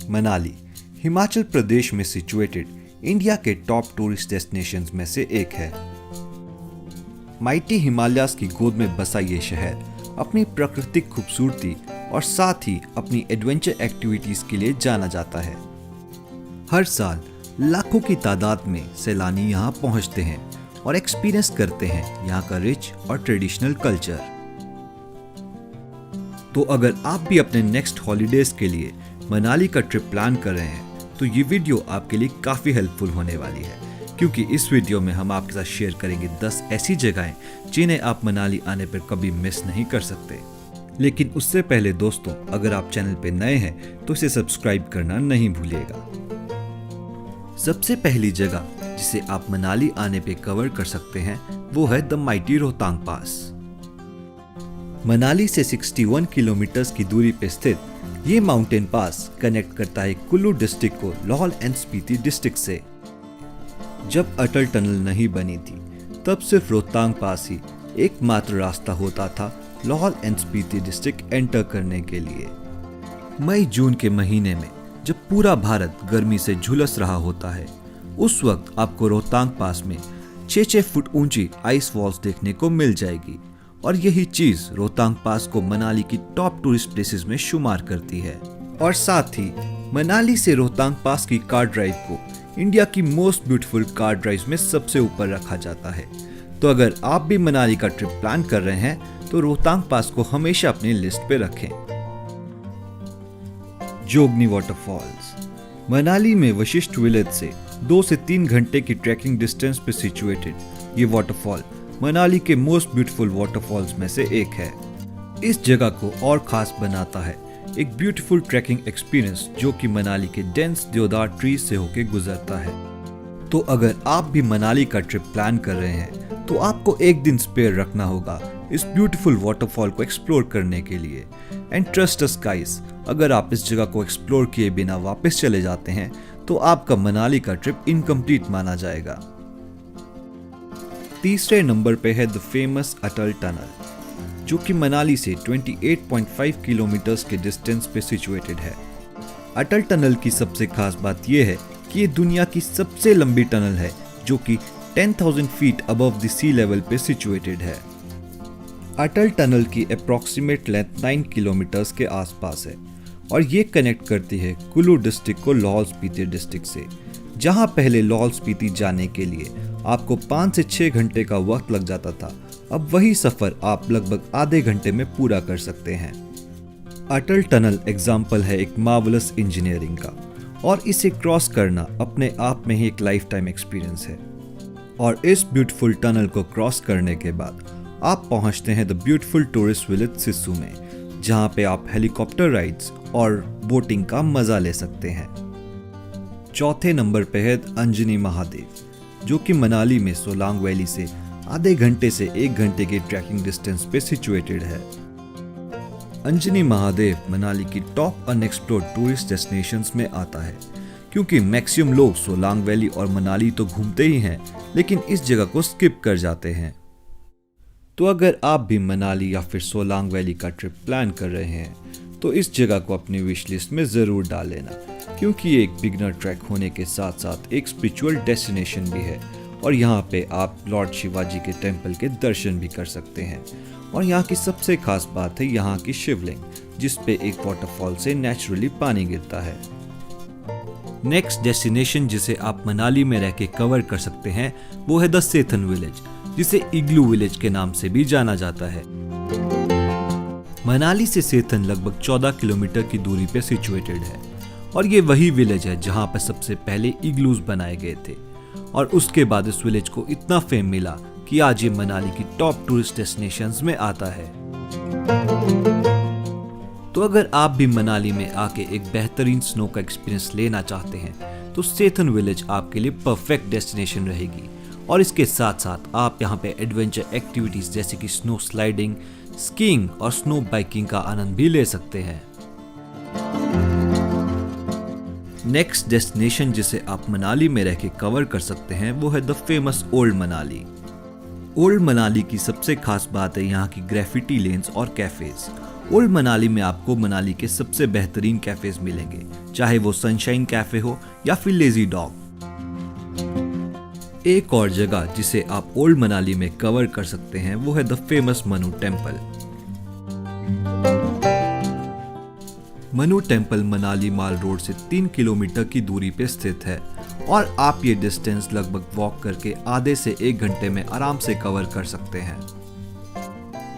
मनाली हिमाचल प्रदेश में situated India के top tourist destinations में से एक है। माइटी हिमालयास की गोद में बसा ये शहर अपनी प्राकृतिक खूबसूरती और साथ ही अपनी एडवेंचर एक्टिविटीज के लिए जाना जाता है। हर साल लाखों की तादाद में सैलानी यहाँ पहुँचते हैं और एक्सपीरियंस करते हैं यहाँ का रिच और ट्रेडिशनल कल्चर। तो अगर आप भी अपने नेक्स्ट हॉलीडेज के लिए मनाली का ट्रिप प्लान कर रहे हैं तो ये वीडियो आपके लिए काफ़ी हेल्पफुल होने वाली है, क्योंकि इस वीडियो में हम आपके साथ शेयर करेंगे 10 ऐसी जगहें जिन्हें आप मनाली आने पर कभी मिस नहीं कर सकते। लेकिन उससे पहले दोस्तों, अगर आप चैनल पे नए हैं तो इसे सब्सक्राइब करना नहीं भूलिएगा। सबसे पहली जगह जिसे आप मनाली आने पे कवर कर सकते हैं वो है द माइटी रोहतांग पास। मनाली से 61 किलोमीटर की दूरी पे स्थित ये माउंटेन पास कनेक्ट करता है कुल्लू डिस्ट्रिक्ट को लाहौल एंड स्पीति डिस्ट्रिक्ट से। जब अटल टनल नहीं बनी थी तब सिर्फ रोहतांग पास ही एकमात्र रास्ता होता था Lahaul and Spiti district enter करने के लिए। मई जून के महीने में जब पूरा भारत गर्मी से झुलस रहा होता है, उस वक्त आपको रोहतांग पास में 6-6 फुट ऊंची आइस वॉल्स देखने को मिल जाएगी और यही चीज रोहतांग पास को मनाली की टॉप टूरिस्ट प्लेसेस में शुमार करती है। और साथ ही मनाली से रोहतांग पास की कार ड्राइव को इंडिया की मोस्ट ब्यूटीफुल कार ड्राइव में सबसे ऊपर रखा जाता है। तो अगर आप भी मनाली का ट्रिप प्लान कर रहे हैं तो रोहतांग पास को हमेशा अपनी लिस्ट पे रखें। जोगनी वाटरफॉल्स मनाली में वशिष्ठ विलेज से 2 से 3 घंटे की ट्रैकिंग डिस्टेंस पे सिचुएटेड ये वाटरफॉल मनाली के मोस्ट ब्यूटीफुल वाटरफॉल्स में से एक है। इस जगह को और खास बनाता है एक ब्यूटीफुल ट्रैकिंग एक्सपीरियंस जो कि मनाली के डेंस देवदार ट्रीज से होकर गुजरता है। तो अगर आप भी मनाली का ट्रिप प्लान कर रहे हैं तो आपको एक दिन स्पेयर रखना होगा इस ब्यूटीफुल वाटरफॉल को एक्सप्लोर करने के लिए। एंड ट्रस्ट अस गाइस, अगर आप इस जगह को एक्सप्लोर किए बिना वापस चले जाते हैं तो आपका मनाली का ट्रिप इनकम्प्लीट माना जाएगा। तीसरे नंबर पे है द फेमस अटल टनल, जो कि मनाली से 28.5 किलोमीटर के डिस्टेंस पे सिचुएटेड है। अटल टनल की सबसे खास बात यह है कि ये दुनिया की सबसे लंबी टनल है जो कि 10,000 feet above the sea level पे सिचुएटेड है। अटल टनल की अप्रॉक्सीमेट लेंथ 9 किलोमीटर के आसपास है और ये कनेक्ट करती है कुल्लू डिस्ट्रिक्ट को लाहौल स्पीति डिस्ट्रिक्ट से, जहां पहले लाहौल स्पीति जाने के लिए आपको 5 से 6 घंटे का वक्त लग जाता था, अब वही सफर आप लगभग आधे घंटे में पूरा कर सकते हैं। अटल टनल एग्जाम्पल है एक मार्वलस इंजीनियरिंग का और इसे क्रॉस करना अपने आप में ही एक लाइफ टाइम एक्सपीरियंस है। और इस ब्यूटीफुल टनल को क्रॉस करने के बाद आप पहुंचते हैं the beautiful tourist village Sissu में, जहां पे आप हेलीकॉप्टर राइड्स और बोटिंग का मजा ले सकते हैं। चौथे नंबर पे है अंजनी महादेव, जो कि मनाली में सोलांग वैली से आधे घंटे से 1 घंटे के ट्रैकिंग डिस्टेंस पे सिचुएटेड है। अंजनी महादेव मनाली की टॉप अनएक्सप्लोर्ड टूरिस्ट डेस्टिनेशंस में आता है, क्योंकि मैक्सिमम लोग सोलांग वैली और मनाली तो घूमते ही हैं लेकिन इस जगह को स्किप कर जाते हैं। तो अगर आप भी मनाली या फिर सोलांग वैली का ट्रिप प्लान कर रहे हैं तो इस जगह को अपनी विश लिस्ट में जरूर डाल लेना, क्योंकि ये एक बिगनर ट्रैक होने के साथ साथ एक स्पिरिचुअल डेस्टिनेशन भी है और यहाँ पे आप लॉर्ड शिवाजी के टेम्पल के दर्शन भी कर सकते हैं। और यहाँ की सबसे खास बात है यहाँ की शिवलिंग, जिस पे एक वाटरफॉल से नेचुरली पानी गिरता है। नेक्स्ट डेस्टिनेशन जिसे आप मनाली में रह के कवर कर सकते हैं वो है द सेथन विलेज, जिसे इग्लू विलेज के नाम से भी जाना जाता है। मनाली से सेथन लगभग 14 किलोमीटर की दूरी पे सिचुएटेड है और ये वही विलेज है जहां पर सबसे पहले इग्लूज बनाए गए थे और उसके बाद इस विलेज को इतना फेम मिला कि आज ये मनाली की टॉप टूरिस्ट डेस्टिनेशंस में आता है। तो अगर आप भी मनाली में आके एक बेहतरीन स्नो का एक्सपीरियंस लेना चाहते हैं तो सेथन विलेज आपके लिए परफेक्ट डेस्टिनेशन रहेगी। और इसके साथ साथ आप यहाँ पे एडवेंचर एक्टिविटीज जैसे कि स्नो स्लाइडिंग, स्कीइंग और स्नो बाइकिंग का आनंद भी ले सकते हैं। नेक्स्ट डेस्टिनेशन जिसे आप मनाली में रह के कवर कर सकते हैं वो है the famous old Manali. Old Manali की सबसे खास बात है यहाँ की ग्रेफिटी लेन्स और कैफेज ओल्ड मनाली में आपको मनाली के सबसे बेहतरीन कैफेज मिलेंगे, चाहे वो सनशाइन कैफे हो या फिर लेजी डॉग। एक और जगह जिसे आप ओल्ड मनाली में कवर कर सकते हैं वो है the famous Manu temple. Manu temple Manali mall road से 3 किलोमीटर की दूरी पे स्थित है और आप ये डिस्टेंस लगभग वॉक करके आधे से 1 घंटे में आराम से कवर कर सकते हैं।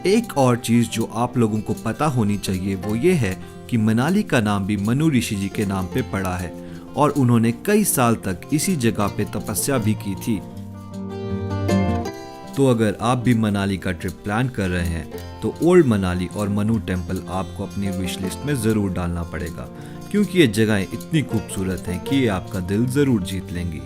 एक और चीज जो आप लोगों को पता होनी चाहिए वो ये है कि मनाली का नाम भी मनु ऋषि जी के नाम पे पड़ा है और उन्होंने कई साल तक इसी जगह पे तपस्या भी की थी। तो अगर आप भी मनाली का ट्रिप प्लान कर रहे हैं तो ओल्ड मनाली और मनु टेम्पल आपको अपनी विश लिस्ट में जरूर डालना पड़ेगा, क्योंकि ये जगहें इतनी खूबसूरत हैं कि ये आपका दिल जरूर जीत लेंगी।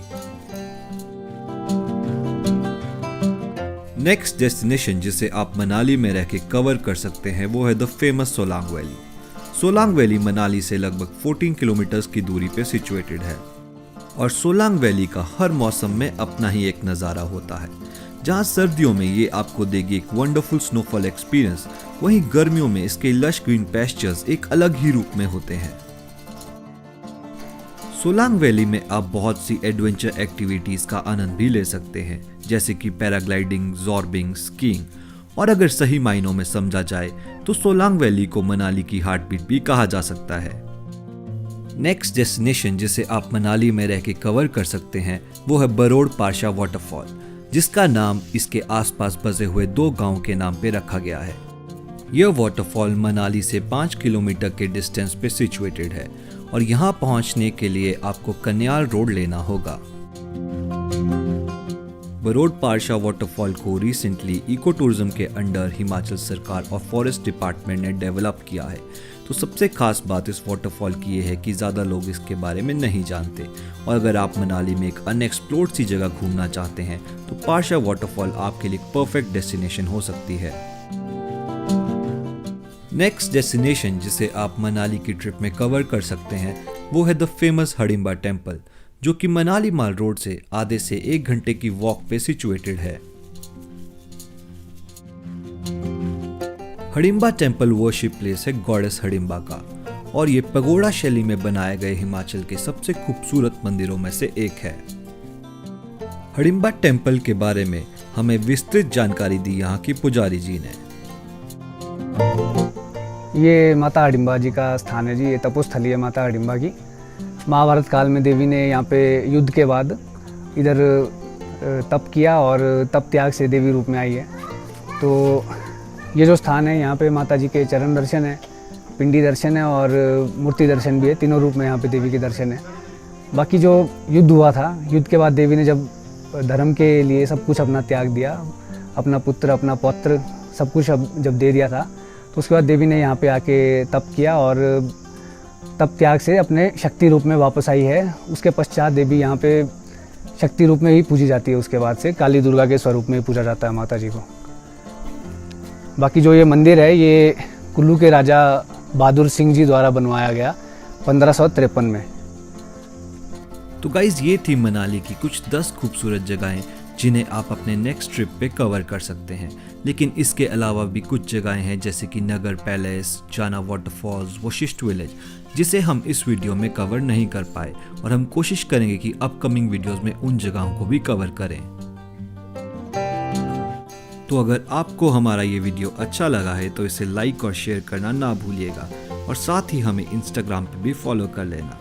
नेक्स्ट डेस्टिनेशन जिसे आप मनाली में रह के कवर कर सकते हैं वो है the famous Solang valley. Solang valley Manali से लगभग 14 किलोमीटर की दूरी पे सिचुएटेड है और सोलांग वैली का हर मौसम में अपना ही एक नज़ारा होता है। जहां सर्दियों में ये आपको देगी एक वंडरफुल स्नोफॉल एक्सपीरियंस, वहीं गर्मियों में इसके लश ग्रीन पैस्चर्स एक अलग ही रूप में होते हैं। सोलांग वैली में आप बहुत सी एडवेंचर एक्टिविटीज का आनंद भी ले सकते हैं, जैसे कि पैराग्लाइडिंग, जॉर्बिंग, स्कीइंग और अगर सही मायनों में समझा जाए तो सोलांग वैली को मनाली की हार्ट बीट भी कहा जा सकता है। नेक्स्ट डेस्टिनेशन जिसे आप मनाली में रह के कवर कर सकते हैं वो है बरोड़ पारशा वाटरफॉल, जिसका नाम इसके आसपास बसे हुए 2 गांव के नाम पे रखा गया है। यह वाटरफॉल मनाली से 5 किलोमीटर के डिस्टेंस पे सिचुएटेड है और यहाँ पहुँचने के लिए आपको कन्याल रोड लेना होगा। बरोड़ पारशा वाटरफॉल को रिसेंटली इको टूरिज्म के अंडर हिमाचल सरकार और फॉरेस्ट डिपार्टमेंट ने डेवलप किया है। तो सबसे खास बात इस वाटरफॉल की ये है कि ज़्यादा लोग इसके बारे में नहीं जानते और अगर आप मनाली में एक अनएक्सप्लोर्ड सी जगह घूमना चाहते हैं तो पारशा वाटरफॉल आपके लिए परफेक्ट डेस्टिनेशन हो सकती है। नेक्स्ट डेस्टिनेशन जिसे आप मनाली की ट्रिप में कवर कर सकते हैं वो है द फेमस हडिम्बा टेम्पल, जो कि मनाली माल रोड से आधे से 1 घंटे की वॉक पे सिचुएटेड है। हडिम्बा टेम्पल वर्शिप प्लेस है गॉडेस हडिम्बा का और ये पगोड़ा शैली में बनाए गए हिमाचल के सबसे खूबसूरत मंदिरों में से एक है। हडिम्बा टेम्पल के बारे में हमें विस्तृत जानकारी दी यहाँ की पुजारी जी ने। ये माता हडिम्बा जी का स्थान है जी, ये तपोस्थली है माता हडिम्बा की। महाभारत काल में देवी ने यहाँ पे युद्ध के बाद इधर तप किया और तप त्याग से देवी रूप में आई है। तो ये जो स्थान है यहाँ पे माता जी के चरण दर्शन है, पिंडी दर्शन है और मूर्ति दर्शन भी है। तीनों रूप में यहाँ पे देवी के दर्शन है। बाकी जो युद्ध हुआ था, युद्ध के बाद देवी ने जब धर्म के लिए सब कुछ अपना त्याग दिया, अपना पुत्र अपना पौत्र सब कुछ जब दे दिया था, तो उसके बाद देवी ने यहाँ पे आके तप किया और तप त्याग से अपने शक्ति रूप में वापस आई है। उसके पश्चात देवी यहाँ पे शक्ति रूप में ही पूजी जाती है। उसके बाद से काली दुर्गा के स्वरूप में ही पूजा जाता है माता जी को। बाकी जो ये मंदिर है ये कुल्लू के राजा बहादुर सिंह जी द्वारा बनवाया गया 1553 में। तो गाइज ये थी मनाली की कुछ 10 खूबसूरत जगहें जिन्हें आप अपने नेक्स्ट ट्रिप पे कवर कर सकते हैं। लेकिन इसके अलावा भी कुछ जगहें हैं जैसे कि नगर पैलेस, जाना वाटरफॉल्स, वशिष्ठ विलेज, जिसे हम इस वीडियो में कवर नहीं कर पाए और हम कोशिश करेंगे कि अपकमिंग वीडियोस में उन जगहों को भी कवर करें। तो अगर आपको हमारा ये वीडियो अच्छा लगा है तो इसे लाइक और शेयर करना ना भूलिएगा और साथ ही हमें इंस्टाग्राम पे भी फॉलो कर लेना।